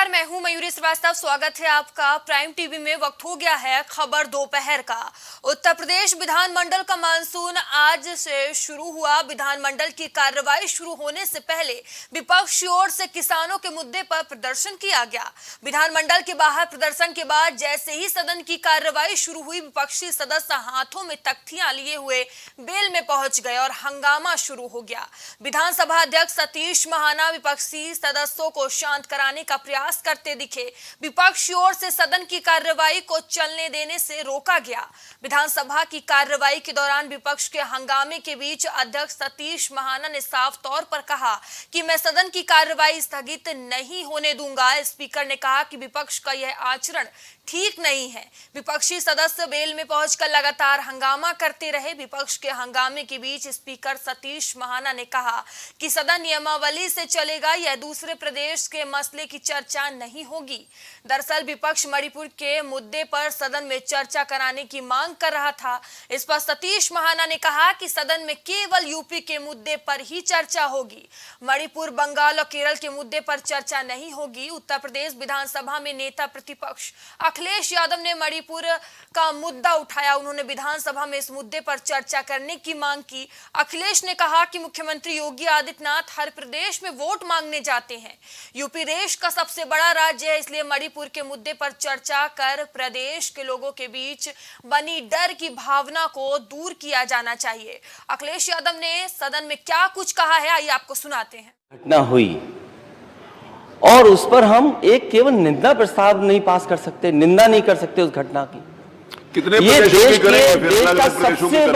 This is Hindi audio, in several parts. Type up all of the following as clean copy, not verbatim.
नमस्कार, मैं हूं मयूरी श्रीवास्तव। स्वागत है आपका प्राइम टीवी में। वक्त हो गया है खबर दोपहर का। उत्तर प्रदेश विधानमंडल का मानसून आज से शुरू हुआ। विधानमंडल की कार्रवाई शुरू होने से पहले विपक्ष की ओर से किसानों के मुद्दे पर प्रदर्शन किया गया। विधानमंडल के बाहर प्रदर्शन के बाद जैसे ही सदन की कार्रवाई शुरू हुई, विपक्षी सदस्य हाथों में तख्तियां लिए हुए बेल में पहुंच गए और हंगामा शुरू हो गया। विधानसभा अध्यक्ष सतीश महाना विपक्षी सदस्यों को शांत कराने का प्रयास करते दिखे। विपक्ष की ओर से सदन की कार्रवाई को चलने देने से रोका गया। विधानसभा की कार्रवाई के दौरान विपक्ष के हंगामे के बीच अध्यक्ष सतीश महाना ने साफ तौर पर कहा कि मैं सदन की कार्रवाई स्थगित नहीं होने दूंगा। स्पीकर ने कहा कि विपक्ष का यह आचरण ठीक नहीं है। विपक्षी सदस्य बेल में पहुंचकर लगातार हंगामा करते रहे। विपक्ष के हंगामे के बीच स्पीकर सतीश महाना ने कहा कि सदन नियमावली से चलेगा, यह दूसरे प्रदेश के मसले की चर्चा नहीं होगी। दरअसल विपक्ष मणिपुर के मुद्दे पर सदन में चर्चा कराने की मांग कर रहा था। इस पर सतीश महाना ने कहा कि सदन में केवल यूपी के मुद्दे पर ही चर्चा होगी। मणिपुर, बंगाल और केरल के मुद्दे पर चर्चा नहीं होगी। उत्तर प्रदेश विधानसभा में नेता प्रतिपक्ष अखिलेश यादव ने मणिपुर का मुद्दा उठाया। उन्होंने विधानसभा में इस मुद्दे पर चर्चा करने की मांग की। अखिलेश ने कहा कि मुख्यमंत्री योगी आदित्यनाथ हर प्रदेश में वोट मांगने जाते हैं। यूपी देश का सबसे बड़ा राज्य है, इसलिए मणिपुर के मुद्दे पर चर्चा कर प्रदेश के लोगों के बीच बनी डर की भावना को दूर किया जाना चाहिए। अखिलेश यादव ने सदन में क्या कुछ कहा है, आइए आपको सुनाते हैं। घटना हुई और उस पर हम एक केवल निंदा प्रस्ताव नहीं पास कर सकते, निंदा नहीं कर सकते उस घटना की। कितने ये देश का सबसे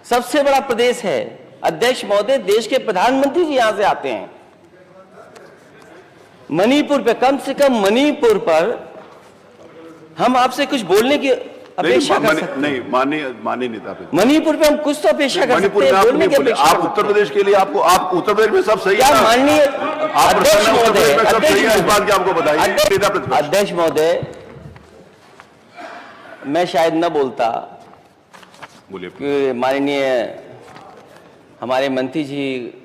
सबसे बड़ा प्रदेश है। अध्यक्ष महोदय, देश के प्रधानमंत्री जी यहां से आते हैं। मणिपुर पे, कम से कम मणिपुर पर हम आपसे कुछ बोलने की अपेक्षा कर सकते नहीं, माननीय नेता, मणिपुर पे हम कुछ तो अपेक्षा कर सकते हैं, बोलने की अपेक्षा। आप उत्तर प्रदेश के लिए आप उत्तर प्रदेश में सब सही है। माननीय अध्यक्ष महोदय, इस बात की आपको बताइए। अध्यक्ष महोदय, मैं शायद न बोलता, बोलिए। माननीय हमारे मंत्री जी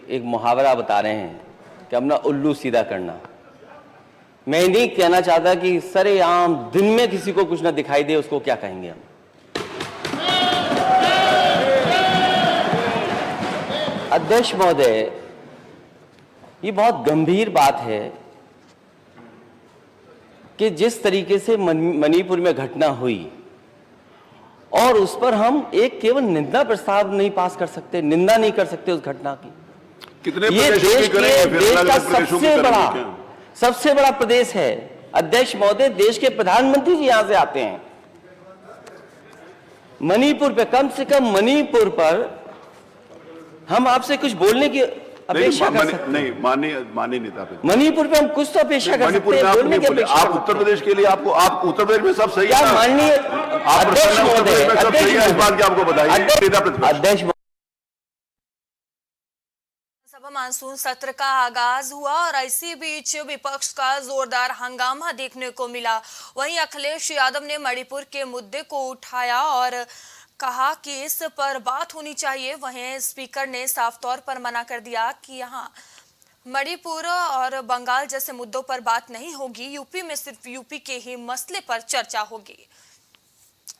एक मुहावरा बता रहे हैं कि अपना उल्लू सीधा करना। मैं नहीं कहना चाहता कि सरेआम दिन में किसी को कुछ ना दिखाई दे, उसको क्या कहेंगे हम। अध्यक्ष महोदय, ये बहुत गंभीर बात है कि जिस तरीके से मणिपुर में घटना हुई और उस पर हम एक केवल निंदा प्रस्ताव नहीं पास कर सकते, निंदा नहीं कर सकते उस घटना की। कितने ये देश का सबसे बड़ा प्रदेश है। अध्यक्ष महोदय, देश के प्रधानमंत्री जी यहां से आते हैं। मणिपुर पे, कम से कम मणिपुर पर हम आपसे कुछ बोलने की अपेक्षा कर सकते। नहीं, माननीय नेता, मणिपुर पे हम कुछ तो अपेक्षा कर सकते हैं, बोलने की अपेक्षा। आप उत्तर प्रदेश के लिए आप उत्तर प्रदेश में सब सही है। माननीय अध्यक्ष महोदय, इस बात की आपको बताइए। अध्यक्ष मानसून सत्र का आगाज हुआ और इसी बीच विपक्ष का जोरदार हंगामा देखने को मिला। वहीं अखिलेश यादव ने मणिपुर के मुद्दे को उठाया और कहा कि इस पर बात होनी चाहिए। वहीं स्पीकर ने साफ तौर पर मना कर दिया कि यहां मणिपुर और बंगाल जैसे मुद्दों पर बात नहीं होगी, यूपी में सिर्फ यूपी के ही मसले पर चर्चा होगी।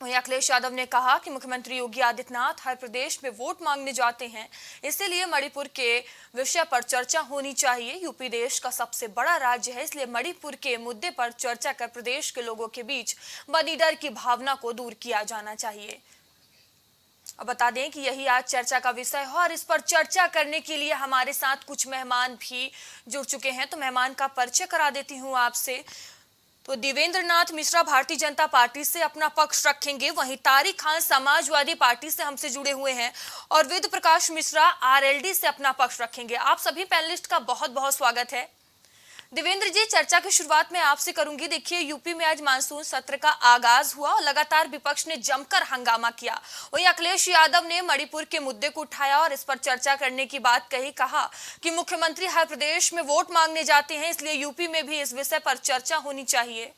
वहीं अखिलेश यादव ने कहा कि मुख्यमंत्री योगी आदित्यनाथ हर प्रदेश में वोट मांगने जाते हैं, इसीलिए मणिपुर के विषय पर चर्चा होनी चाहिए। यूपी देश का सबसे बड़ा राज्य है, इसलिए मणिपुर के मुद्दे पर चर्चा कर प्रदेश के लोगों के बीच बनी डर की भावना को दूर किया जाना चाहिए। अब बता दें कि यही आज चर्चा का विषय है और इस पर चर्चा करने के लिए हमारे साथ कुछ मेहमान भी जुड़ चुके हैं। तो मेहमान का परिचय करा देती हूँ आपसे। तो देवेंद्र नाथ मिश्रा भारतीय जनता पार्टी से अपना पक्ष रखेंगे। वहीं तारिक खान समाजवादी पार्टी से हमसे जुड़े हुए हैं और वेद प्रकाश मिश्रा आरएलडी से अपना पक्ष रखेंगे। आप सभी पैनलिस्ट का बहुत बहुत स्वागत है। देवेंद्र जी, चर्चा की शुरुआत मैं आपसे करूंगी। देखिए, यूपी में आज मानसून सत्र का आगाज हुआ और लगातार विपक्ष ने जमकर हंगामा किया। वहीं अखिलेश यादव ने मणिपुर के मुद्दे को उठाया और इस पर चर्चा करने की बात कही। कहा कि मुख्यमंत्री हर प्रदेश में वोट मांगने जाते हैं, इसलिए यूपी में भी इस विषय पर चर्चा होनी चाहिए।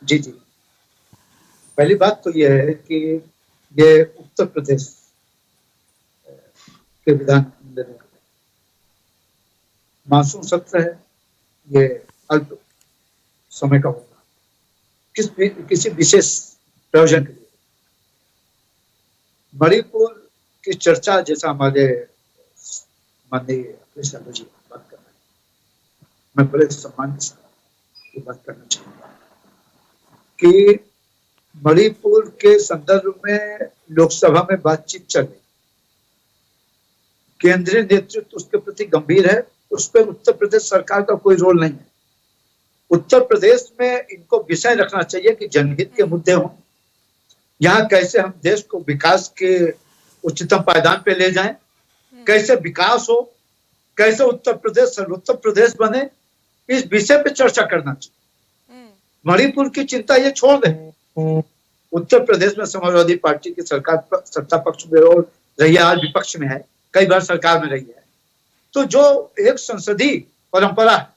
जी, पहली बात तो यह है कि ये उत्तर प्रदेश के विधानमंडल मानसून सत्र है ये अल्प समय का होगा, किसी विशेष प्रयोजन के लिए। मणिपुर की चर्चा, जैसा हमारे माननीय अखिलेश यादव जी बात कर रहे हैं, मैं बड़े सम्मान के साथ ये बात करना चाहूंगा कि मणिपुर के संदर्भ में लोकसभा में बातचीत चल रही, केंद्रीय नेतृत्व उसके प्रति गंभीर है, उस पर उत्तर प्रदेश सरकार का कोई रोल नहीं है। उत्तर प्रदेश में इनको विषय रखना चाहिए कि जनहित के मुद्दे हों, यहाँ कैसे हम देश को विकास के उच्चतम पायदान पे ले जाएं, कैसे विकास हो, कैसे उत्तर प्रदेश सर्वोत्तम प्रदेश बने, इस विषय पे चर्चा करना चाहिए। मणिपुर की चिंता ये छोड़ दें। उत्तर प्रदेश में समाजवादी पार्टी की सरकार सत्ता पक्ष में और रही है, आज विपक्ष में है, कई बार सरकार में रही है, तो जो एक संसदीय परंपरा है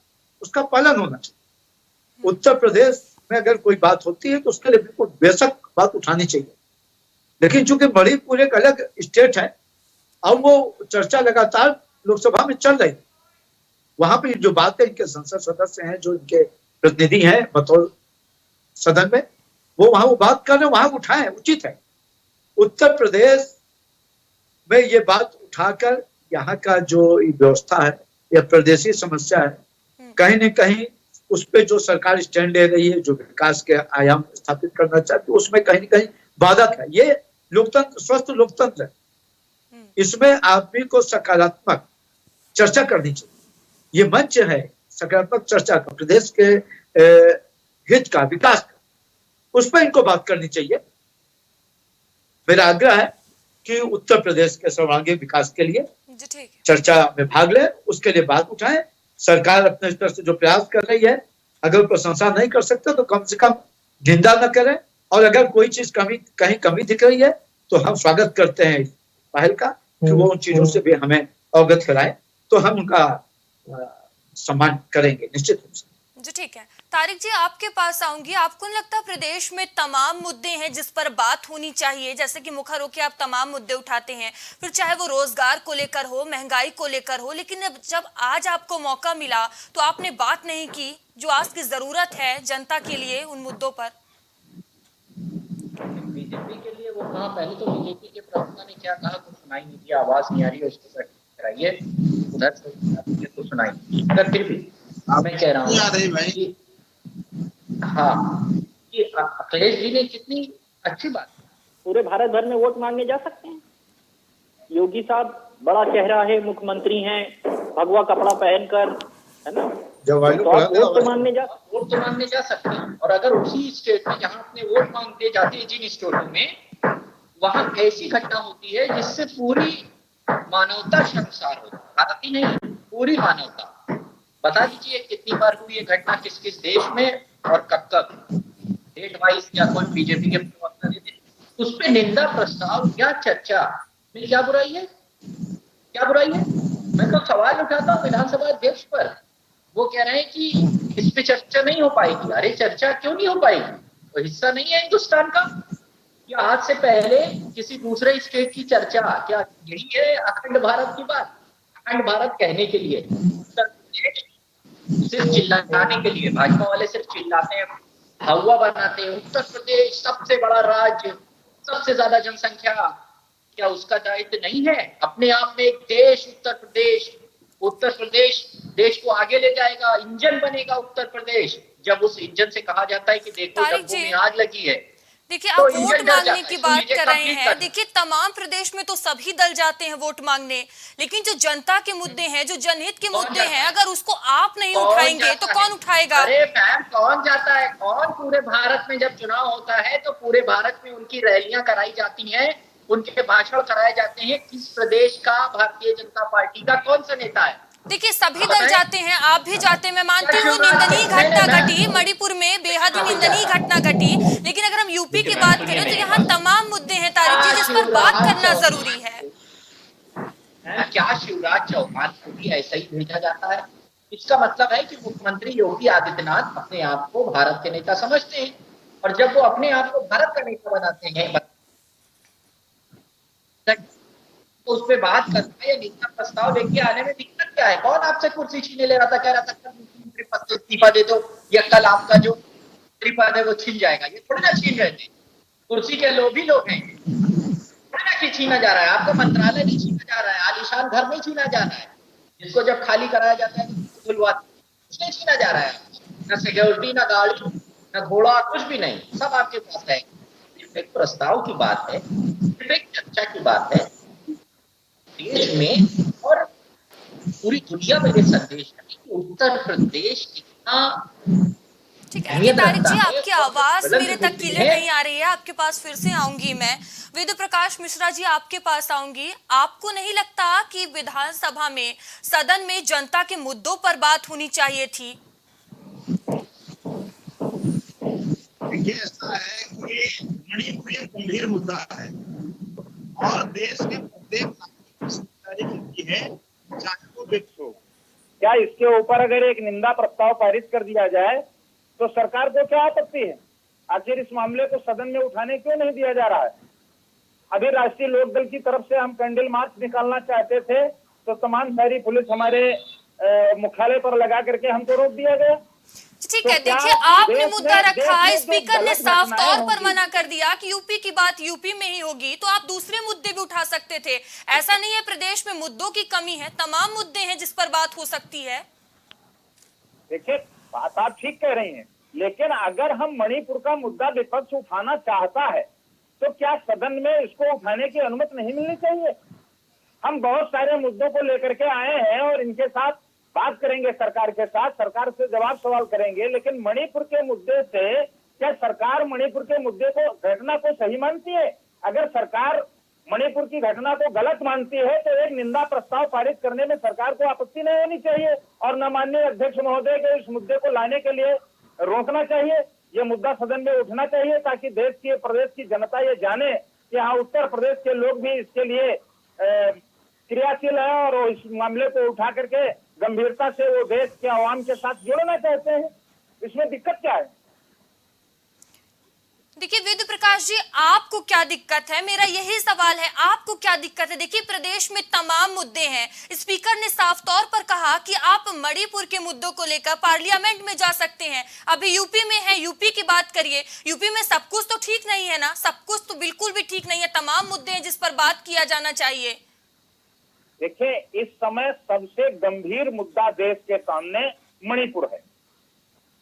उसका पालन होना चाहिए। उत्तर प्रदेश में अगर कोई बात होती है तो उसके लिए बिल्कुल बेशक बात उठानी चाहिए, लेकिन चूंकि मणिपुर एक अलग स्टेट है और वो चर्चा लगातार लोकसभा में चल रही है, वहां पे जो बात है, इनके संसद सदस्य हैं जो इनके प्रतिनिधि हैं बतौर सदन में, वो वहां वो बात कर रहे हैं, वहां उठाएं, उचित है। उत्तर प्रदेश में ये बात उठाकर यहाँ का जो व्यवस्था है या प्रदेशी समस्या है, कहीं न कहीं उस पे जो सरकार स्टैंड ले रही है, जो विकास के आयाम स्थापित करना चाहती है, उसमें कहीं न कहीं बाधक है। ये लोकतंत्र, स्वस्थ लोकतंत्र है, इसमें आदमी को सकारात्मक चर्चा करनी चाहिए। ये मंच है सकारात्मक चर्चा का, प्रदेश के हित का, विकास का, उस पर इनको बात करनी चाहिए। मेरा आग्रह है कि उत्तर प्रदेश के सर्वांगीण विकास के लिए चर्चा में भाग ले, उसके लिए बात उठाएं। सरकार अपने स्तर से जो प्रयास कर रही है, अगर प्रशंसा नहीं कर सकते तो कम से कम निंदा न करें, और अगर कोई चीज कहीं कमी दिख रही है तो हम स्वागत करते हैं इस पहल का कि वो उन चीजों से भी हमें अवगत कराएं, तो हम उनका सम्मान करेंगे निश्चित रूप से। जी ठीक है। तारिक जी, आपके पास आऊंगी। आपको नहीं लगता प्रदेश में तमाम मुद्दे हैं जिस पर बात होनी चाहिए, जैसे कि मुखर होकर आप तमाम मुद्दे उठाते हैं, फिर चाहे वो रोजगार को लेकर हो, महंगाई को लेकर हो, लेकिन जब आज आपको मौका मिला तो आपने बात नहीं की जो आज की जरूरत है जनता के लिए उन मुद्दों पर? बीजेपी के लिए वो कहा, पहले तो बीजेपी के प्रवक्ता ने क्या कहा कुछ सुनाई नहीं दिया, आवाज नहीं आ रही है, उसको कराइए उधर से तो सुनाई, मगर फिर भी मैं कह रहा हूँ हाँ कि अखिलेश जी ने कितनी अच्छी बात, पूरे भारत भर में वोट मांगने जा सकते हैं। योगी साहब बड़ा चेहरा है, मुख्यमंत्री हैं, भगवा कपड़ा पहनकर, है ना, तो वोट मांगने जा सकते हैं। और अगर उसी स्टेट में जहां अपने वोट मांगते जाते हैं, जिन स्टेटों में, वहां ऐसी घटना होती है जिससे पूरी मानवता शर्मसार होती है, भारत ही नहीं पूरी मानवता। बता दीजिए कितनी बार हुई ये घटना, किस किस देश में और कब कब, डेट वाइज या कोई बीजेपी के प्रवक्ता देते, उस पर निंदा प्रस्ताव या चर्चा में क्या बुराई है? क्या बुराई है? मैं तो सवाल उठाता हूँ विधानसभा अध्यक्ष पर, वो कह रहे हैं कि इस पे चर्चा नहीं हो पाएगी। अरे चर्चा क्यों नहीं हो पाएगी? वो हिस्सा नहीं है हिंदुस्तान का? या आज से पहले किसी दूसरे स्टेट की चर्चा, क्या यही है अखंड भारत की बात? अखंड भारत कहने के लिए सिर्फ चिल्लाने के लिए, भाजपा वाले सिर्फ चिल्लाते हैं, हवा बनाते हैं। उत्तर प्रदेश सबसे बड़ा राज्य, सबसे ज्यादा जनसंख्या, क्या उसका दायित्व नहीं है? अपने आप में एक देश उत्तर प्रदेश, उत्तर प्रदेश देश को आगे ले जाएगा, इंजन बनेगा उत्तर प्रदेश। जब उस इंजन से कहा जाता है कि देखो डब्बों में आग लगी है, देखिए आप वोट मांगने की बात कर रहे हैं। देखिए तमाम प्रदेश में तो सभी दल जाते हैं वोट मांगने, लेकिन जो जनता के मुद्दे हैं, जो जनहित के मुद्दे हैं, अगर उसको आप नहीं उठाएंगे तो कौन उठाएगा? अरे मैम, कौन जाता है? कौन? पूरे भारत में जब चुनाव होता है तो पूरे भारत में उनकी रैलियां कराई जाती हैं, उनके भाषण कराए जाते हैं। किस प्रदेश का भारतीय जनता पार्टी का कौन सा नेता है? देखिए सभी दल जाते हैं, आप भी जाते हैं, मैं मानती हूँ निंदनीय घटना घटी मणिपुर में, बेहद ही निंदनीय घटना घटी, लेकिन अगर हम यूपी की बात करें तो यहाँ तमाम मुद्दे हैं तारिक जी जिस पर बात करना जरूरी है। क्या शिवराज चौहान को भी ऐसा ही भेजा जाता है? इसका मतलब है कि मुख्यमंत्री योगी आदित्यनाथ अपने आप को भारत के नेता समझते हैं, और जब वो अपने आप को भारत का नेता बनाते हैं तो उस पर बात करना या निंदा प्रस्ताव लेके आने में दिक्कत क्या है? कौन आपसे कुर्सी छीने ले रहा था, कह रहा था मंत्री पद से इस्तीफा दे दो या कल आपका जो मंत्री पद है वो छीन जाएगा। ये थोड़ी ना छीन रहे थे, कुर्सी के लोभी लोग हैं, थोड़ी ना कि छीना जा रहा है। आपका मंत्रालय नहीं छीना जा रहा है, आलीशान घर नहीं छीना जा रहा है, जिसको जब खाली कराया जाता है तो नहीं छीना जा रहा है। न सिक्योरिटी, न गाड़ी, न घोड़ा, कुछ भी नहीं, सब आपके पास है। सिर्फ एक प्रस्ताव की बात है, सिर्फ एक चर्चा की बात है। देश में और पूरी दुनिया में ये संदेश है कि उत्तर प्रदेश कितना ठीक है तारिक जी, आपकी आवाज मेरे तक क्लियर नहीं आ रही है, आपके पास फिर से आऊंगी मैं। वेद प्रकाश मिश्रा जी, आपके पास आऊंगी। आपको नहीं लगता कि विधानसभा में, सदन में जनता के मुद्दों पर बात होनी चाहिए थी? देखिए, ऐसा है कि मणिपुर एक गंभीर मुद्दा है और देश के प्रत्येक नागरिक है, चाहे वो व्यक्ति हो। क्या इसके ऊपर अगर एक निंदा प्रस्ताव पारित कर दिया जाए तो सरकार को क्या आपत्ति है? आखिर इस मामले को सदन में उठाने क्यों नहीं दिया जा रहा है? अभी राष्ट्रीय लोकदल की तरफ से हम कैंडल मार्च निकालना चाहते थे तो तमाम सारी पुलिस हमारे मुख्यालय पर लगा करके हमको रोक दिया गया। ठीक है, देखिए आपने मुद्दा रखा, स्पीकर ने साफ तौर पर मना कर दिया कि यूपी की बात यूपी में ही होगी, तो आप दूसरे मुद्दे भी उठा सकते थे। ऐसा नहीं है प्रदेश में मुद्दों की कमी है, तमाम मुद्दे हैं जिस पर बात हो सकती है। देखिए, बात आप ठीक कह रही हैं, लेकिन अगर हम मणिपुर का मुद्दा विपक्ष उठाना चाहता है तो क्या सदन में इसको उठाने की अनुमति नहीं मिलनी चाहिए? हम बहुत सारे मुद्दों को लेकर के आए हैं और इनके साथ बात करेंगे, सरकार के साथ, सरकार से जवाब सवाल करेंगे, लेकिन मणिपुर के मुद्दे से क्या सरकार मणिपुर के मुद्दे को, घटना को सही मानती है? अगर सरकार मणिपुर की घटना को गलत मानती है तो एक निंदा प्रस्ताव पारित करने में सरकार को आपत्ति नहीं होनी चाहिए और न माननीय अध्यक्ष महोदय के इस मुद्दे को लाने के लिए रोकना चाहिए। ये मुद्दा सदन में उठना चाहिए ताकि देश की, प्रदेश की जनता ये जाने कि हाँ, उत्तर प्रदेश के लोग भी इसके लिए क्रियाशील है और इस मामले को उठा करके गंभीरता से वो देश के आवाम के साथ जोड़ना चाहते हैं। इसमें दिक्कत क्या है? देखिए वेद प्रकाश जी, आपको क्या दिक्कत है? मेरा यही सवाल है, आपको क्या दिक्कत है? देखिए प्रदेश में तमाम मुद्दे हैं, स्पीकर ने साफ तौर पर कहा कि आप मणिपुर के मुद्दों को लेकर पार्लियामेंट में जा सकते हैं। अभी यूपी में है, यूपी की बात करिए। यूपी में सब कुछ तो ठीक नहीं है ना, सब कुछ तो बिल्कुल भी ठीक नहीं है, तमाम मुद्दे हैं जिस पर बात किया जाना चाहिए। देखिए, इस समय सबसे गंभीर मुद्दा देश के सामने मणिपुर है,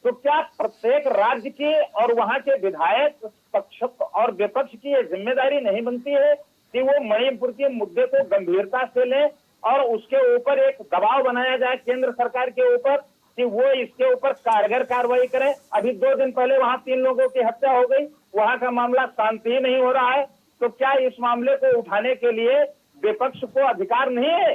तो क्या प्रत्येक राज्य की और वहां के विधायक, पक्ष और विपक्ष की ये जिम्मेदारी नहीं बनती है कि वो मणिपुर के मुद्दे को गंभीरता से लें और उसके ऊपर एक दबाव बनाया जाए केंद्र सरकार के ऊपर कि वो इसके ऊपर कारगर कार्रवाई करे? अभी 2 दिन पहले वहां 3 लोगों की हत्या हो गई, वहां का मामला शांति ही नहीं हो रहा है, तो क्या इस मामले को उठाने के लिए विपक्ष को अधिकार नहीं है?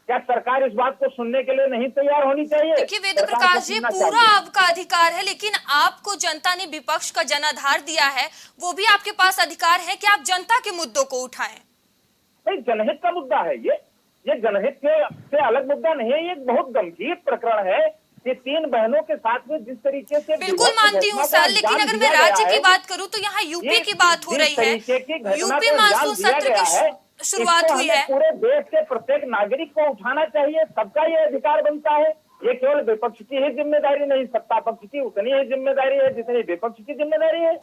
क्या सरकार इस बात को सुनने के लिए नहीं तैयार होनी चाहिए? देखिए वेद प्रकाश जी, पूरा आपका अधिकार है, लेकिन आपको जनता ने विपक्ष का जनाधार दिया है, वो भी आपके पास अधिकार है कि आप जनता के मुद्दों को उठाएं। नहीं, जनहित का मुद्दा है ये जनहित से अलग मुद्दा नहीं है। ये एक बहुत गंभीर प्रकरण है कि 3 बहनों के साथ में जिस तरीके से, बिल्कुल मानती हूँ सर, लेकिन अगर मैं राज्य की बात करूँ तो यहाँ यूपी की बात हो रही है। यूपी मानसून सत्र की शुरुआत हुई है। पूरे देश के प्रत्येक नागरिक को उठाना चाहिए, सबका ये अधिकार बनता है। ये केवल विपक्ष की ही जिम्मेदारी नहीं, सत्ता पक्ष की उतनी ही जिम्मेदारी है जितनी विपक्ष की जिम्मेदारी है।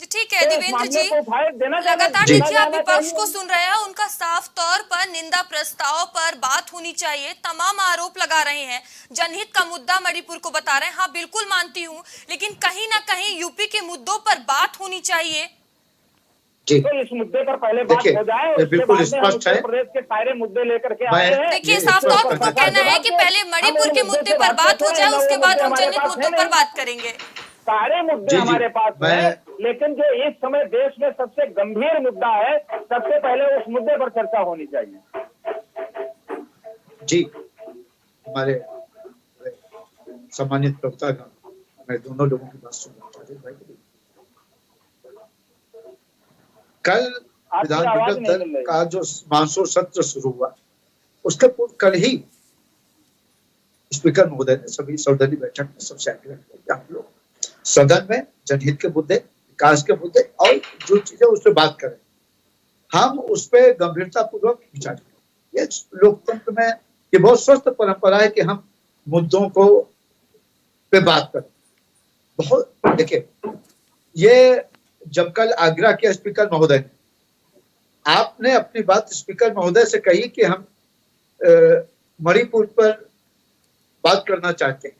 ठीक है देवेंद्र जी, लगातार देखिए आप विपक्ष को सुन रहे हैं, उनका साफ तौर पर निंदा प्रस्ताव पर बात होनी चाहिए, तमाम आरोप लगा रहे हैं, जनहित का मुद्दा मणिपुर को बता रहे हैं। हाँ बिल्कुल मानती हूँ, लेकिन कहीं ना कहीं यूपी के मुद्दों पर बात होनी चाहिए। तो इस मुद्दे पर पहले बात हो जाए, उसके बाद में हम उत्तर प्रदेश के सारे मुद्दे लेकर के आए हैं। देखिए साफ तौर पर कहना है कि पहले मणिपुर के मुद्दे पर बात हो जाए, उसके बाद हम जनहित मुद्दों पर बात करेंगे। सारे मुद्दे हमारे पास हैं, लेकिन जो इस समय देश में सबसे गंभीर मुद्दा है, सबसे पहले उस मुद्दे पर चर्चा होनी चाहिए। जी, हमारे सम्मानित प्रवक्ता मैं दोनों लोगों की बात सुनना चाहते हैं। कल विधानमंडल का जो मानसून सत्र शुरू हुआ, उसके पूर्व कल ही स्पीकर महोदय ने सभी सर्वदलीय बैठक में सबसे आग्रह किया आप लोग सदन में जनहित के मुद्दे, विकास के मुद्दे और जो चीजें उस पर बात करें, हम उस पर गंभीरता पूर्वक विचार करें। ये लोकतंत्र में ये बहुत स्वस्थ परंपरा है कि हम मुद्दों को पे बात करें। बहुत देखिए, ये जब कल आग्रह किया स्पीकर महोदय ने, आपने अपनी बात स्पीकर महोदय से कही कि हम मणिपुर पर बात करना चाहते हैं,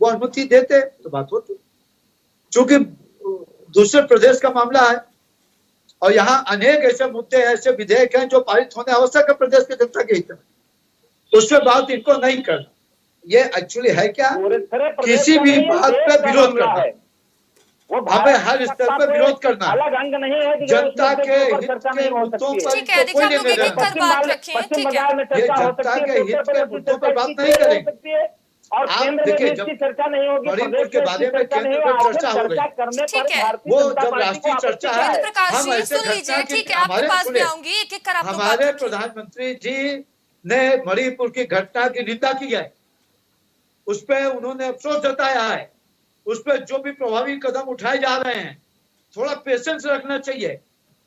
वो अनुमति देते तो बात होती। चूंकि दूसरे प्रदेश का मामला है और यहाँ अनेक ऐसे मुद्दे ऐसे विधेयक हैं जो पारित होने आवश्यक है प्रदेश की जनता के हित में, उसमें बात इनको नहीं करना। ये एक्चुअली है क्या, किसी भी बात पे विरोध करना, हमें हर स्तर पर विरोध करना, अलग अंग नहीं है, जनता के हित के मुद्दों पर ठीक है, देखिए आप लोग एक एक कर बात रखें, ठीक है, ये जनता के हित के मुद्दों पर बात नहीं करेंगे। और आप देखिए, जब चर्चा नहीं होगी, मणिपुर के बारे में केंद्र में चर्चा हो रही है, ठीक है, वो जब राष्ट्रीय चर्चा है, जयेंद्र प्रकाश हम जी ऐसे सुन लीजिए, घटना ठीक है, आपके पास में आऊंगी, एक एक कर आप लोग बात हमारे रखें। प्रधानमंत्री जी ने मणिपुर की घटना की निंदा की है, उस पर उन्होंने अफसोस जताया है, उस पर जो भी प्रभावी कदम उठाए जा रहे हैं, थोड़ा पेशेंस रखना चाहिए।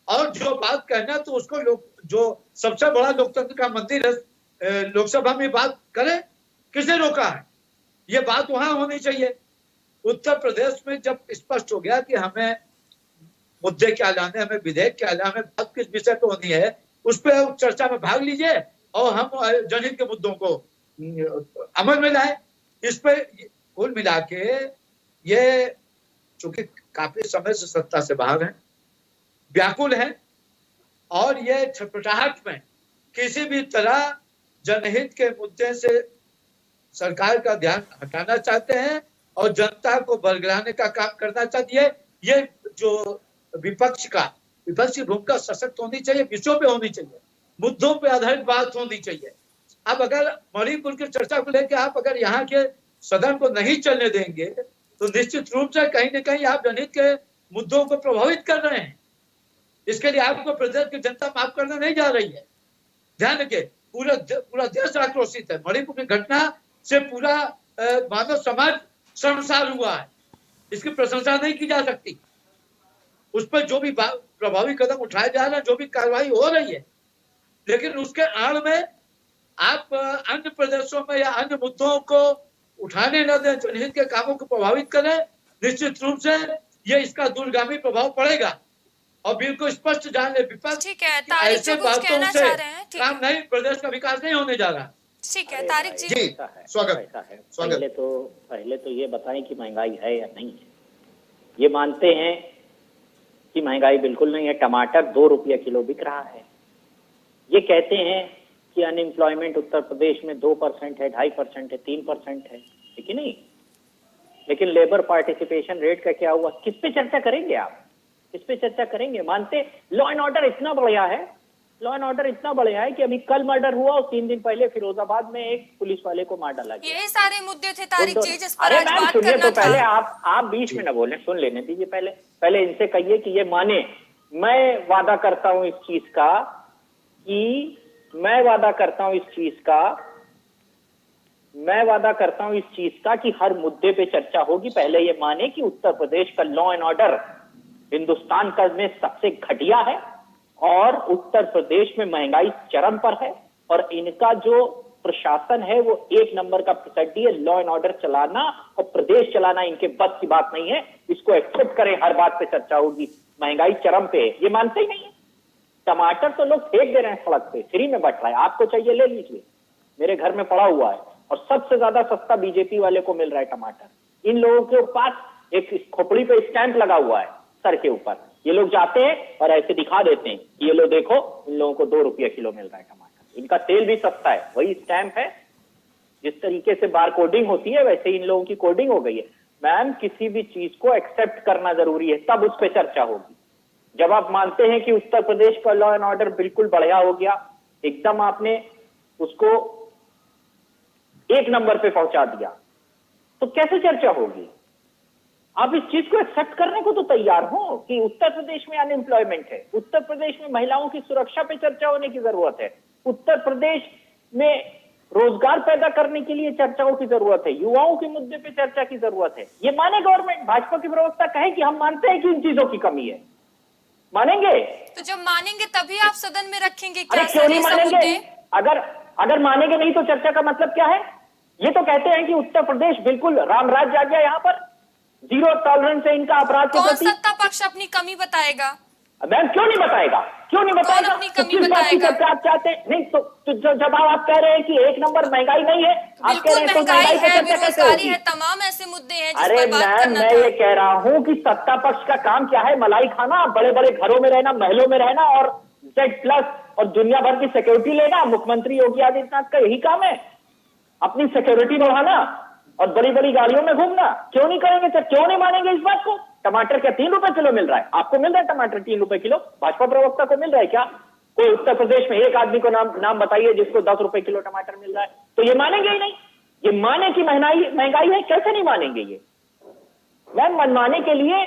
और जो बात कहना तो उसको जो सबसे बड़ा लोकतंत्र का मंदिर है लोकसभा में बात करें, किसने रोका है? ये बात वहां होनी चाहिए। उत्तर प्रदेश में जब स्पष्ट हो गया कि हमें मुद्दे क्या लाने, हमें विधेयक क्या लाने, हमें बात किस विषय पे होनी है, उस पर चर्चा में भाग लीजिए और हम जनहित के मुद्दों को अमल में लाए। इस पे कुल मिला के ये चूंकि काफी समय से सत्ता से बाहर है, व्याकुल है और ये छटपटाहट में किसी भी तरह जनहित के मुद्दे से सरकार का ध्यान हटाना चाहते हैं और जनता को बरगलाने का काम करना चाहती है। ये जो विपक्ष की भूमिका सशक्त होनी चाहिए, विषयों पे होनी चाहिए, मुद्दों पे आधारित बात होनी चाहिए। अब अगर मणिपुर की चर्चा को लेकर आप अगर यहाँ के सदन को नहीं चलने देंगे तो निश्चित रूप से कहीं न कहीं आप जनहित के मुद्दों को प्रभावित कर रहे हैं। इसके लिए आपको प्रदेश की जनता माफ करने नहीं जा रही है। ध्यान रखिए, पूरा देश आक्रोशित है। मणिपुर की घटना से पूरा मानव समाज शर्मसार हुआ है, इसकी प्रशंसा नहीं की जा सकती। उस पर जो भी प्रभावी कदम उठाए जा रहे हैं, जो भी कार्रवाई हो रही है, लेकिन उसके आड़ में आप अन्य प्रदेशों में या अन्य मुद्दों को उठाने न दें, जनहित के कामों को प्रभावित करें, निश्चित रूप से ये इसका दूरगामी प्रभाव पड़ेगा। और बिल्कुल स्पष्ट जान ले विपक्ष, ठीक है, तारिक जी कुछ कहना चाह रहे हैं, ठीक काम है, नहीं, प्रदेश का विकास नहीं होने जा रहा। ठीक है, तारिक जी जी स्वागत। पहले तो ये बताएं कि महंगाई है या नहीं है। ये मानते हैं कि महंगाई बिल्कुल नहीं है, टमाटर 2 रुपये किलो बिक रहा है। ये कहते हैं कि अनएम्प्लॉयमेंट उत्तर प्रदेश में 2% है, 2.5% है, 3% है, ठीक है नहीं। लेकिन लेबर पार्टिसिपेशन रेट का क्या हुआ? किस पे चर्चा करेंगे आप? किस पे चर्चा करेंगे? मानते लॉ एंड ऑर्डर इतना बढ़िया है, लॉ एंड ऑर्डर इतना बढ़िया है कि अभी कल मर्डर हुआ और 3 दिन पहले फिरोजाबाद में एक पुलिस वाले को मार डाला गया। यही सारे मुद्दे थे तारिक जी जिस पर अरे आज मैम बात सुनिए करना तो पहले था। आप बीच में न बोले, सुन लेने दीजिए। पहले इनसे कहिए कि ये माने। मैं वादा करता हूं इस चीज का कि मैं वादा करता हूं इस चीज का कि हर मुद्दे पे चर्चा होगी। पहले ये माने कि उत्तर प्रदेश का लॉ एंड ऑर्डर हिंदुस्तान का में सबसे घटिया है और उत्तर प्रदेश में महंगाई चरम पर है और इनका जो प्रशासन है वो 1 नंबर का फिसड्डी है। लॉ एंड ऑर्डर चलाना और प्रदेश चलाना इनके बस की बात नहीं है। इसको एक्सेप्ट करें, हर बात पे चर्चा होगी। महंगाई चरम पे है, ये मानते ही नहीं है। टमाटर तो लोग फेंक दे रहे हैं सड़क पे, फ्री में बट रहा है। आपको चाहिए ले लीजिए, मेरे घर में पड़ा हुआ है और सबसे ज्यादा सस्ता बीजेपी वाले को मिल रहा है टमाटर। इन लोगों के पास एक खोपड़ी पे स्टैंप लगा हुआ है सर के ऊपर, ये लोग जाते हैं और ऐसे दिखा देते हैं कि ये लो देखो, इन लोगों को 2 रुपये किलो मिल रहा है टमाटर। इनका तेल भी सस्ता है, वही स्टैंप है। जिस तरीके से बार कोडिंग होती है वैसे इन लोगों की कोडिंग हो गई है। मैम, किसी भी चीज को एक्सेप्ट करना जरूरी है, तब उस पर चर्चा होगी। जब आप मानते हैं कि उत्तर प्रदेश का लॉ एंड ऑर्डर बिल्कुल बढ़िया हो गया, एकदम आपने उसको 1 नंबर पे पहुंचा दिया, तो कैसे चर्चा होगी? आप इस चीज को एक्सेप्ट करने को तो तैयार हो कि उत्तर प्रदेश में अनएम्प्लॉयमेंट है, उत्तर प्रदेश में महिलाओं की सुरक्षा पे चर्चा होने की जरूरत है, उत्तर प्रदेश में रोजगार पैदा करने के लिए चर्चाओं की जरूरत है, युवाओं के मुद्दे पे चर्चा की जरूरत है। ये माने गवर्नमेंट, भाजपा की प्रवक्ता कहे कि हम मानते हैं कि इन चीजों की कमी है, मानेंगे? तो जब मानेंगे तभी आप सदन में रखेंगे अरे क्या? क्यों नहीं मानेंगे? अगर मानेंगे नहीं तो चर्चा का मतलब क्या है? ये तो कहते हैं कि उत्तर प्रदेश बिल्कुल राम राज्य आ गया, यहाँ पर 0 टॉलरेंस है इनका अपराध के कौन प्रति। सत्ता पक्ष अपनी कमी बताएगा? मैम क्यों नहीं बताएगा, क्यों नहीं बताएगा? अपनी तो कमी किस बात की बताएगा? चर्चा आप चाहते हैं? नहीं तो जब आप कह रहे हैं कि 1 नंबर महंगाई नहीं है, आप कह बिल्कुल रहे हैं तो महंगाई महंगाई है, पे चर्चा कैसे बेरोजगारी होगी? है, तमाम ऐसे मुद्दे हैं जिस अरे पर बात मैम, करना मैं था। ये कह रहा हूँ कि सत्ता पक्ष का काम क्या है? मलाई खाना, बड़े बड़े घरों में रहना, महलों में रहना और Z+ और दुनिया भर की सिक्योरिटी लेना। मुख्यमंत्री योगी आदित्यनाथ का यही काम है, अपनी सिक्योरिटी बढ़ाना और बड़ी बड़ी गाड़ियों में घूमना। क्यों नहीं करेंगे सर, क्यों नहीं मानेंगे इस बात को? टमाटर क्या 3 रुपए किलो मिल रहा है? आपको मिल रहा है टमाटर 3 रुपए किलो? भाजपा प्रवक्ता को मिल रहा है क्या? कोई उत्तर प्रदेश में एक आदमी को नाम बताइए जिसको 10 रुपए किलो टमाटर मिल रहा है? तो ये मानेंगे ही नहीं। ये माने कि महंगाई है, कैसे नहीं मानेंगे ये? मैम, मनमाने के लिए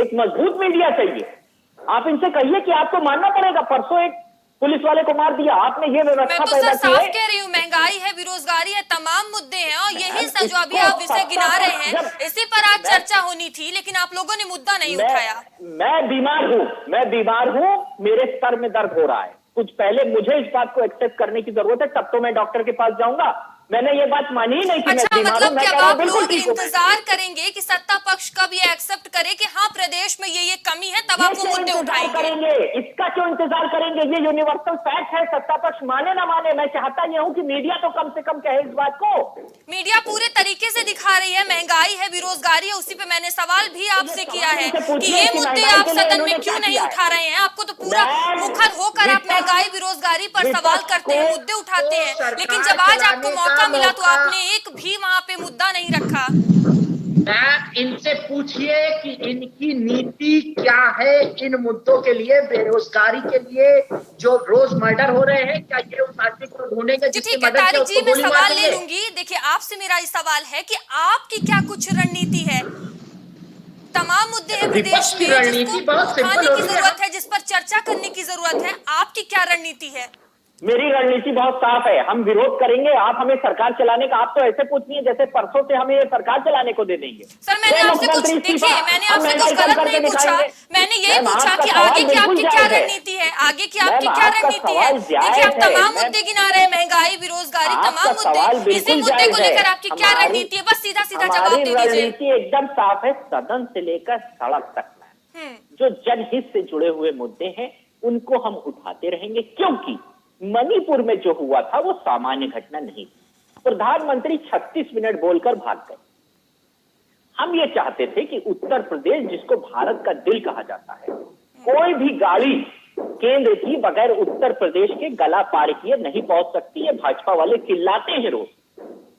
एक मजबूत मीडिया चाहिए। आप इनसे कहिए कि आपको मानना पड़ेगा। परसों एक पुलिस वाले को मार दिया आपने, ये मैं व्यवस्था तो पैदा सर की साफ है। कह रही हूँ, महंगाई है, बेरोजगारी है, तमाम मुद्दे हैं और यही इसको जो अभी आप विषय गिना रहे हैं, जब- इसी पर आज चर्चा होनी थी, लेकिन आप लोगों ने मुद्दा नहीं उठाया। मैं बीमार हूँ, मेरे सर में दर्द हो रहा है। कुछ पहले मुझे इस बात को एक्सेप्ट करने की जरूरत है, तब तो मैं डॉक्टर के पास जाऊंगा। मैंने ये बात मानी ही नहीं कि अच्छा, मैं बीमार हूँ। मतलब मैं कि कह अब रहा हूँ आप बिल्कुल लोग ठीक हूँ। इंतजार करेंगे कि सत्ता पक्ष कब ये एक्सेप्ट करे कि हाँ प्रदेश में ये कमी है, तब ये आप वो क्यों मुद्दे इंतजार उठाएंगे? करेंगे? इसका क्यों इंतजार करेंगे? ये यूनिवर्सल फैक्ट है, सत्ता पक्ष माने ना माने। मैं चाहता ये हूँ कि मीडिया तो कम से कम कहे इस बात को। मीडिया पूरे तरीके से दिखा रही है, महंगाई है, बेरोजगारी है। उसी पे मैंने सवाल भी आपसे किया है कि ये मुद्दे आप सदन में क्यों नहीं उठा रहे हैं? आपको तो पूरा मुखर होकर आप महंगाई बेरोजगारी पर सवाल करते हैं, मुद्दे उठाते हैं, लेकिन जब आज आपको मौका मिला तो आपने एक भी वहां पे मुद्दा नहीं रखा। मैम, इनसे पूछिए कि इनकी नीति क्या है इन मुद्दों के लिए, बेरोजगारी के लिए, जो रोज मर्डर हो रहे हैं। क्या ये उस आदमी को ढूंढेंगे जी जिसकी ठीक है मदद से तारिक जी, उसको मैं गोली मार सवाल ले देंगे? लूंगी। देखिए, आपसे मेरा ये सवाल है कि आपकी क्या कुछ रणनीति है? तमाम मुद्दे हैं प्रदेश विपक्ष की में रणनीति जिसको बहुत सिंपल उठाने की होती है। जरूरत है, जिस पर चर्चा करने की जरूरत है। आपकी क्या रणनीति है? मेरी रणनीति बहुत साफ है, हम विरोध करेंगे। आप हमें सरकार चलाने का, आप तो ऐसे पूछनी है जैसे परसों से हमें ये सरकार चलाने को दे देंगे। सर, मैंने आपसे कुछ देखिए, मैंने आपसे कुछ गलत नहीं पूछा। मैंने यही पूछा कि आगे की आपकी क्या रणनीति है, आगे की आपकी क्या रणनीति है? देखिए, आप तमाम मुद्दे गिना रहे हैं, महंगाई, बेरोजगारी, तमाम मुद्दे। इसी मुद्दे को लेकर आपकी क्या रणनीति है? बस सीधा सीधा जवाब दे दीजिए। रणनीति एकदम साफ है, सदन से लेकर सड़क तक जो जनहित से जुड़े हुए मुद्दे हैं उनको हम उठाते रहेंगे, क्योंकि मणिपुर में जो हुआ था वो सामान्य घटना नहीं थी। प्रधानमंत्री 36 मिनट बोलकर भाग गए। हम ये चाहते थे कि उत्तर प्रदेश, जिसको भारत का दिल कहा जाता है, कोई भी गाड़ी केंद्र की बगैर उत्तर प्रदेश के गला पार किए नहीं पहुंच सकती है। भाजपा वाले चिल्लाते हैं रोज।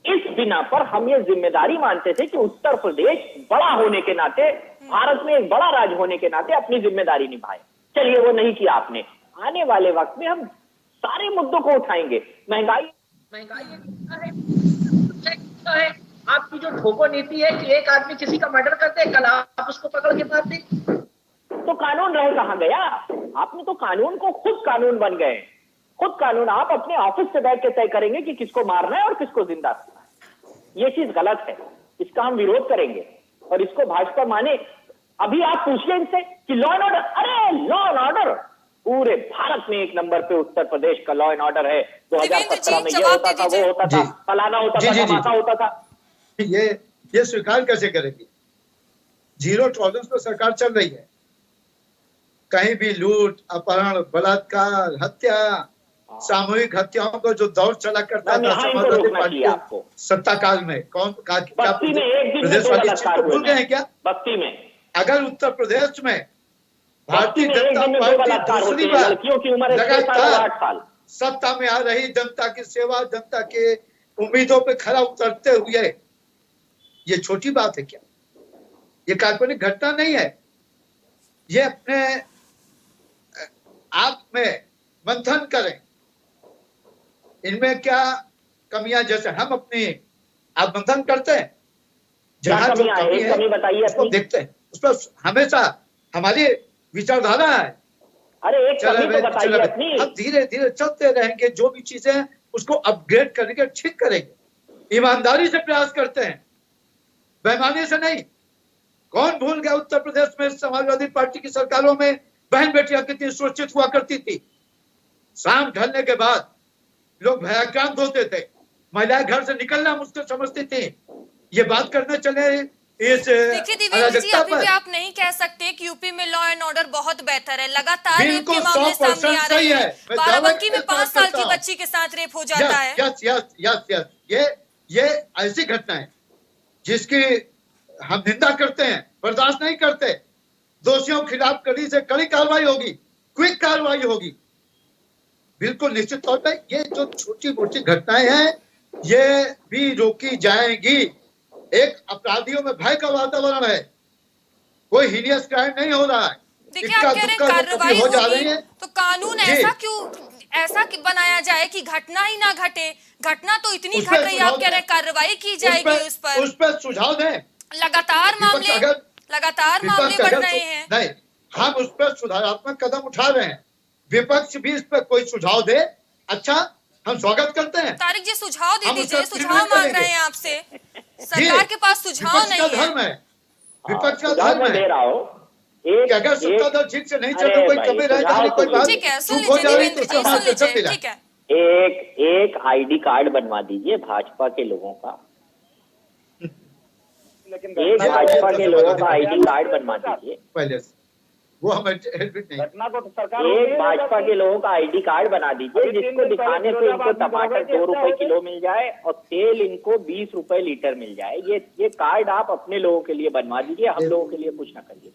इस बिना पर हम ये जिम्मेदारी मानते थे कि उत्तर प्रदेश बड़ा होने के नाते, भारत में एक बड़ा राज्य होने के नाते अपनी जिम्मेदारी निभाए। चलिए, वो नहीं किया आपने। आने वाले वक्त में हम सारे मुद्दों को उठाएंगे। महंगाई है आपकी जो ठोको नीति है कि एक आदमी किसी का मर्डर करते हैं, कल आप उसको पकड़ के मार दें। तो कानून रह कहां गया? आपने तो कानून को खुद कानून बन गए। खुद कानून आप अपने ऑफिस से बैठ के तय करेंगे कि किसको मारना है और किसको जिंदा रखना है। ये चीज गलत है, इसका हम विरोध करेंगे और इसको भाजपा माने। अभी आप पूछिए इनसे कि लॉ एंड ऑर्डर, अरे लॉ एंड ऑर्डर पूरे भारत में 1 नंबर पे उत्तर प्रदेश का लॉ एंड ऑर्डर है। 2017 में ये होता था, वो होता था, फलाना होता था, धमाका होता था। ये स्वीकार कैसे करेगी? 0 टॉलरेंस पर सरकार चल रही है। कहीं भी लूट, अपहरण, बलात्कार, हत्या, सामूहिक हत्याओं का जो दौर चला करता था समाजवादी पार्टी सत्ता काल में, कौन प्रदेश वाली चीज को भूल गए क्या? बस्ती में अगर उत्तर प्रदेश में भारतीय जनता पार्टी दूसरी बार लगातार सत्ता में आ रही, जनता की सेवा, जनता के उम्मीदों पे खरा उतरते हुए, ये छोटी बात है क्या? ये काल्पनिक घटना नहीं है। ये अपने आप में मंथन करें, इनमें क्या कमियां, जैसे हम अपनी आप मंथन करते हैं, जहां जो कमी है उसको देखते हैं, उस पर हमेशा हमारी विचारधारा है। अरे एक कमी तो बताइए अपनी। हम धीरे धीरे चलते रहेंगे, जो भी चीजें उसको अपग्रेड करेंगे, ठीक करेंगे, ईमानदारी से प्रयास करते हैं, बेईमानी से नहीं। कौन भूल गया उत्तर प्रदेश में समाजवादी पार्टी की सरकारों में बहन बेटियां कितनी सुरक्षित हुआ करती थी। शाम ढलने के बाद लोग भयाक्रांत होते थे, महिलाएं घर से निकलना मुश्किल समझती थी। ये बात करने चले इस देखिए देवेंद्र जी, अभी पर भी आप नहीं कह सकते कि यूपी में लॉ एंड ऑर्डर बहुत बेहतर है। लगातार रेप बिल्कुल के मामले सामने आ 100% रहे सही हैं। है। मैं बाराबंकी में दावा 5 साल करता की हूं। बच्ची के साथ रेप हो जाता है। यस यस यस यस, ये ऐसी घटना है जिसकी हम निंदा करते हैं, बर्दाश्त नहीं करते। दोषियों के खिलाफ कड़ी से कड़ी कार्रवाई होगी, क्विक कार्रवाई होगी। बिल्कुल निश्चित तौर पर ये जो छोटी मोटी घटनाएं हैं ये भी रोकी जाएंगी। एक अपराधियों में भय का वातावरण है, कोई हीनियस क्राइम नहीं हो रहा है। देखिए, आप कह रहे हैं कार्रवाई हो जा रही होगी, है तो कानून जी। ऐसा बनाया जाए कि घटना ही ना घटे। घटना तो इतनी उस पर घट रही है, आप सुझाव कह रहे हैं कार्रवाई की जाएगी उस पर। उस पर सुझाव दें। लगातार मामले बढ़ रहे हैं। नहीं, हम उस पर सुधारात्मक कदम उठा रहे हैं। विपक्ष भी इस पर कोई सुझाव दे, अच्छा हम स्वागत करते हैं। तारिक जी, सुझाव दे हम दीजिए, उसका सुझाव मांग रहे हैं आपसे। सरकार के पास सुझाव नहीं है। धर्म है, विपक्ष का सुझाव धर्म मैं दे है रहा हूँ। कि अगर सत्ताधार ठीक से नहीं चल रही, कोई कमी रह जा रही, कोई बात ठीक है, सुन चूक हो लीजिए जा रही देवेंद्र तो जी, समाज सुन से सब लीजिए, मिला। ठीक है। एक आईडी कार्ड बनवा दीजिए भाजपा के लोगों का। एक भाजपा के लोगों का आईडी कार्ड बनवा दीजिए पहले से वो हम एडमिट नहीं। घटना को तो सरकार एक भाजपा के लोगों का आईडी कार्ड बना दीजिए जिसको दिखाने से इनको टमाटर 2 रुपए किलो मिल जाए और तेल इनको 20 रुपए लीटर मिल जाए। ये कार्ड आप अपने लोगों के लिए बनवा दीजिए, हम लोगों के लिए कुछ ना करिए।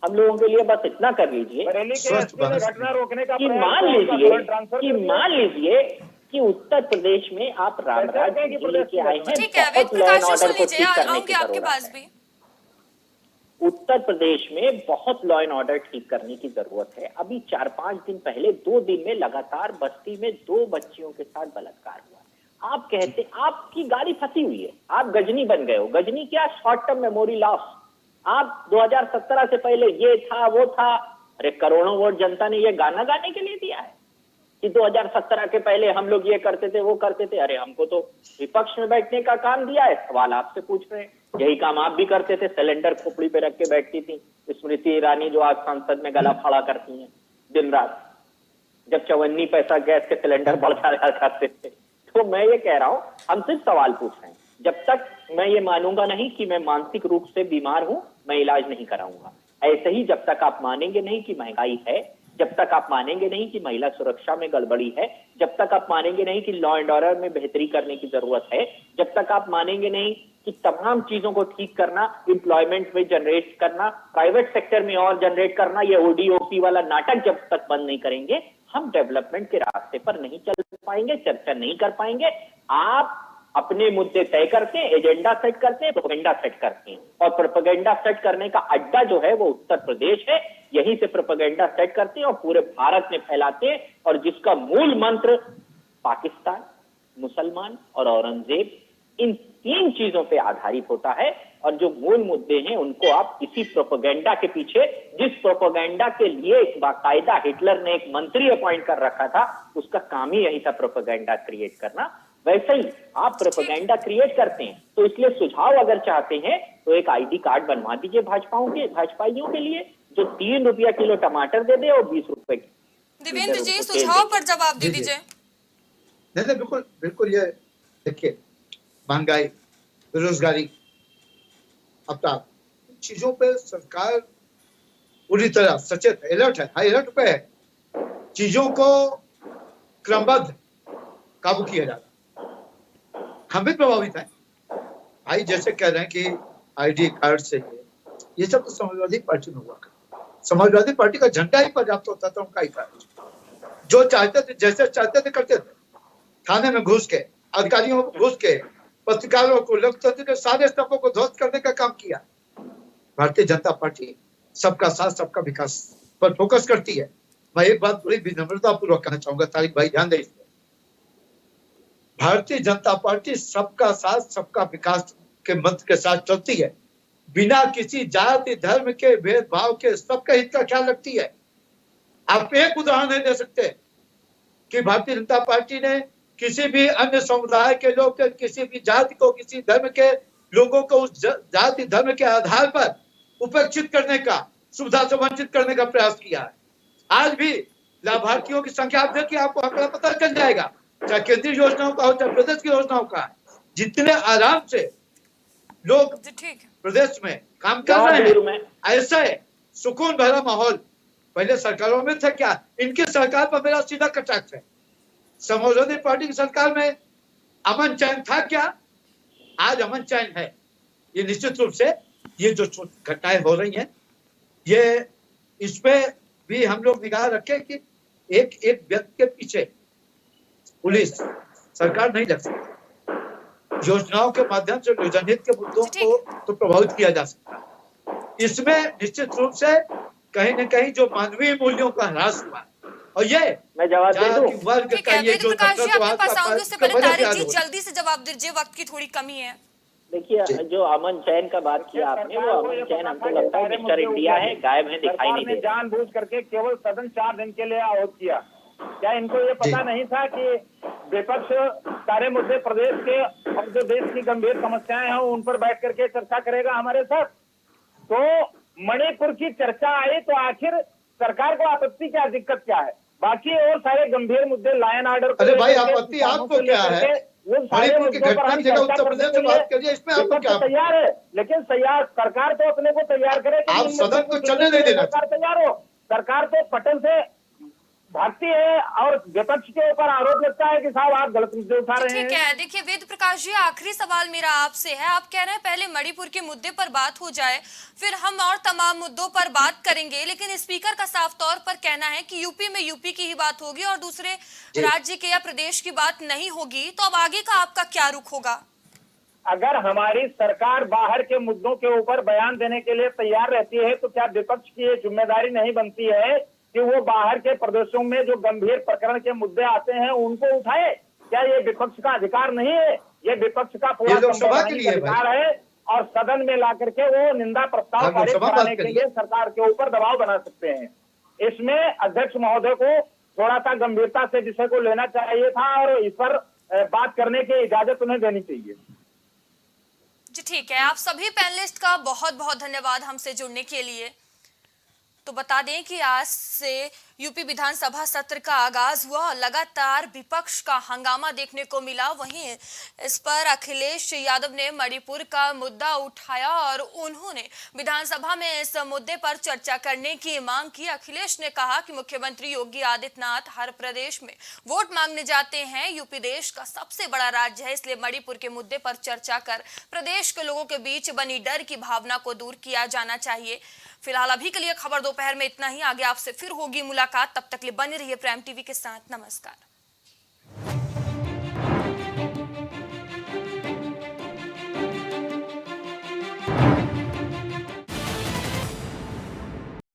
हम लोगों के लिए बस इतना कर लीजिए घटना रोकने का कि मान लीजिए कि उत्तर प्रदेश में आप रामराज लेके आए हैं। ठीक है, वेद प्रकाश जी, सुन लीजिए, आऊंगी आपके पास भी। उत्तर प्रदेश में बहुत लॉ एंड ऑर्डर ठीक करने की जरूरत है। अभी 4-5 दिन पहले 2 दिन में लगातार बस्ती में 2 बच्चियों के साथ बलात्कार हुआ। आप कहते आपकी गाड़ी फंसी हुई है, आप गजनी बन गए हो। गजनी क्या, शॉर्ट टर्म मेमोरी लॉस। आप 2017 से पहले ये था वो था। अरे करोड़ों वोट जनता ने ये गाना गाने के लिए दिया है कि 2017 के पहले हम लोग ये करते थे वो करते थे। अरे हमको तो विपक्ष में बैठने का काम दिया है, सवाल आपसे पूछ रहे हैं। यही काम आप भी करते थे, सिलेंडर खोपड़ी पे रख के बैठती थी स्मृति ईरानी, जो आज संसद में गला फाड़ा करती हैं दिन रात, जब 54 पैसा गैस के सिलेंडर बढ़ जाया करते थे। तो मैं ये कह रहा हूं, हम सिर्फ सवाल पूछ रहे हैं। जब तक मैं ये मानूंगा नहीं कि मैं मानसिक रूप से बीमार हूं, मैं इलाज नहीं कराऊंगा। ऐसे ही जब तक आप मानेंगे नहीं कि महंगाई है, जब तक आप मानेंगे नहीं कि महिला सुरक्षा में गड़बड़ी है, जब तक आप मानेंगे नहीं कि लॉ एंड ऑर्डर में बेहतरी करने की जरूरत है, जब तक आप मानेंगे नहीं कि तमाम चीजों को ठीक करना, एम्प्लॉयमेंट में जनरेट करना, प्राइवेट सेक्टर में और जनरेट करना, ये ओडीओपी वाला नाटक जब तक बंद नहीं करेंगे, हम डेवलपमेंट के रास्ते पर नहीं चल पाएंगे, चर्चा नहीं कर पाएंगे। आप अपने मुद्दे तय करते हैं, एजेंडा सेट करते हैं, प्रोपेगेंडा सेट करते हैं, और प्रोपेगेंडा सेट करने का अड्डा जो है वो उत्तर प्रदेश है। यहीं से प्रोपेगेंडा सेट करते हैं और पूरे भारत में फैलाते हैं, और जिसका मूल मंत्र पाकिस्तान, मुसलमान और औरंगजेब, इन 3 चीजों पे आधारित होता है। और जो मूल मुद्दे हैं उनको आप इसी प्रोपेगेंडा के पीछे, जिस प्रोपेगेंडा के लिए एक बाकायदा हिटलर ने एक मंत्री अपॉइंट कर रखा था, उसका काम ही यही था प्रोपेगेंडा क्रिएट करना, वैसे ही आप प्रोपेगेंडा क्रिएट करते हैं। तो इसलिए सुझाव अगर चाहते हैं तो एक आईडी कार्ड बनवा दीजिए भाजपाइयों के लिए, जो 3 रुपया किलो टमाटर दे दे और 20 रुपए देवेंद्र जी, सुझाव पर जवाब दे दीजिए। नहीं, बिल्कुल बिल्कुल। ये देखिए, महंगाई, बेरोजगारी, अपराध, चीजों पे सरकार पूरी तरह सचेत है, अलर्ट है, हाई अलर्ट पे है। चीजों को क्रमबद्ध काबू किया जा रहा है। हम भी प्रभावित हैं भाई, जैसे कह रहे हैं कि आईडी कार्ड से ये सब तो समाजवादी पार्टी में हुआ। समाजवादी पार्टी का झंडा ही पर्याप्त होता था, उनका ही कार्ड जो चाहते थे, जैसे चाहते थे करते थे। थाने में घुस के, अधिकारियों को घुस के, पत्रकारों को, लोकतंत्र के सारे स्तंभों को ध्वस्त करने का काम किया। भारतीय जनता पार्टी सबका साथ सबका विकास पर फोकस करती है। मैं एक बात बड़ी विनम्रता पूर्वक कहना चाहूंगा, तारिक भाई ध्यान दें इस पर। भारतीय जनता पार्टी सबका साथ सबका विकास के मंत्र के साथ चलती है, बिना किसी जाति धर्म के भेदभाव के सबका हित का ख्याल रखती है। आप एक उदाहरण नहीं दे सकते कि भारतीय जनता पार्टी ने किसी भी अन्य समुदाय के लोग, किसी भी जाति को, किसी धर्म के लोगों को उस जाति धर्म के आधार पर उपेक्षित करने का, सुविधा से वंचित करने का प्रयास किया है। आज भी लाभार्थियों की संख्या आप देखिए, आपको आंकड़ा पता चल जाएगा। चाहे केंद्रीय योजनाओं का हो, चाहे प्रदेश की योजनाओं का, जितने आराम से लोग जी ठीक है। प्रदेश में काम कर रहे हैं, ऐसा है सुकून भरा माहौल पहले सरकारों में था क्या? इनकी सरकार पर मेरा सीधा कटाक्ष है। समाजवादी पार्टी की सरकार में अमन चैन था क्या? आज अमन चैन है। ये निश्चित रूप से ये जो घटनाएं हो रही हैं, ये इसपे भी हम लोग निगाह रखें कि एक एक व्यक्ति के पीछे पुलिस सरकार नहीं लग सकती। योजनाओं के माध्यम से जनहित के मुद्दों को तो प्रभावित किया जा सकता है। इसमें निश्चित रूप से कहीं न कहीं जो मानवीय मूल्यों का ह्रास हुआ, और ये मैं जवाब दे दूं? वर्ग ठीक का है, ये वेद जो प्रकाश जी आपके पास आऊंगी, उससे पहले तारिक जी नफरत जल्दी से जवाब दीजिए, वक्त की थोड़ी कमी है। देखिए, जो अमन चैन का बात किया आपने, वो अमन चैन हमको लगता है मिस्टर इंडिया है, गायब है, दिखाई नहीं दे। जानबूझ करके केवल सदन 4 दिन के लिए आहूत किया। क्या इनको ये पता नहीं था कि विपक्ष सारे मुद्दे प्रदेश के और जो देश की गंभीर समस्याएं हैं उन पर बैठ करके चर्चा करेगा हमारे साथ? तो मणिपुर की चर्चा आई तो आखिर सरकार को आपत्ति क्या, दिक्कत क्या है? बाकी और सारे गंभीर मुद्दे, लायन ऑर्डर, अरे भाई आपत्ति आपको क्या है? वो सारे मणिपुर की घटना जगह उत्तर प्रदेश से बात करिए, इसमें आपको क्या? तैयार है, लेकिन सरकार तो अपने को तैयार करे कि आप सदन को चलने नहीं देना। सरकार तैयार हो। सरकार तो पटल से भागती है और विपक्ष के ऊपर आरोप लगता है कि साहब आप गलत मुद्दे उठा रहे हैं। ठीक है, देखिए वेद प्रकाश जी, आखिरी सवाल मेरा आपसे है। आप कह रहे हैं पहले मणिपुर के मुद्दे पर बात हो जाए, फिर हम और तमाम मुद्दों पर बात करेंगे, लेकिन स्पीकर का साफ तौर पर कहना है कि यूपी में यूपी की ही बात होगी और दूसरे राज्य के या प्रदेश की बात नहीं होगी। तो अब आगे का आपका क्या रुख होगा? अगर हमारी सरकार बाहर के मुद्दों के ऊपर बयान देने के लिए तैयार रहती है तो क्या विपक्ष की ये जिम्मेदारी नहीं बनती है कि वो बाहर के प्रदेशों में जो गंभीर प्रकरण के मुद्दे आते हैं उनको उठाए? क्या ये विपक्ष का अधिकार नहीं है? ये विपक्ष का पूरा अधिकार है और सदन में ला करके वो निंदा प्रस्ताव पारित कराने के लिए सरकार के ऊपर दबाव बना सकते हैं। इसमें अध्यक्ष महोदय को थोड़ा सा गंभीरता से विषय को लेना चाहिए था और इस पर बात करने की इजाजत उन्हें देनी चाहिए। जी ठीक है, आप सभी पैनलिस्ट का बहुत बहुत धन्यवाद हमसे जुड़ने के लिए। तो बता दें कि आज से यूपी विधानसभा सत्र का आगाज हुआ और लगातार विपक्ष का हंगामा देखने को मिला। वहीं इस पर अखिलेश यादव ने मणिपुर का मुद्दा उठाया और उन्होंने विधानसभा में इस मुद्दे पर चर्चा करने की मांग की। अखिलेश ने कहा कि मुख्यमंत्री योगी आदित्यनाथ हर प्रदेश में वोट मांगने जाते हैं। यूपी देश का सबसे बड़ा राज्य है, इसलिए मणिपुर के मुद्दे पर चर्चा कर प्रदेश के लोगों के बीच बनी डर की भावना को दूर किया जाना चाहिए। फिलहाल अभी के लिए खबर दोपहर में इतना ही। आगे आपसे फिर होगी मुलाकात, तब तक के लिए बने रहिए प्राइम टीवी के साथ। नमस्कार।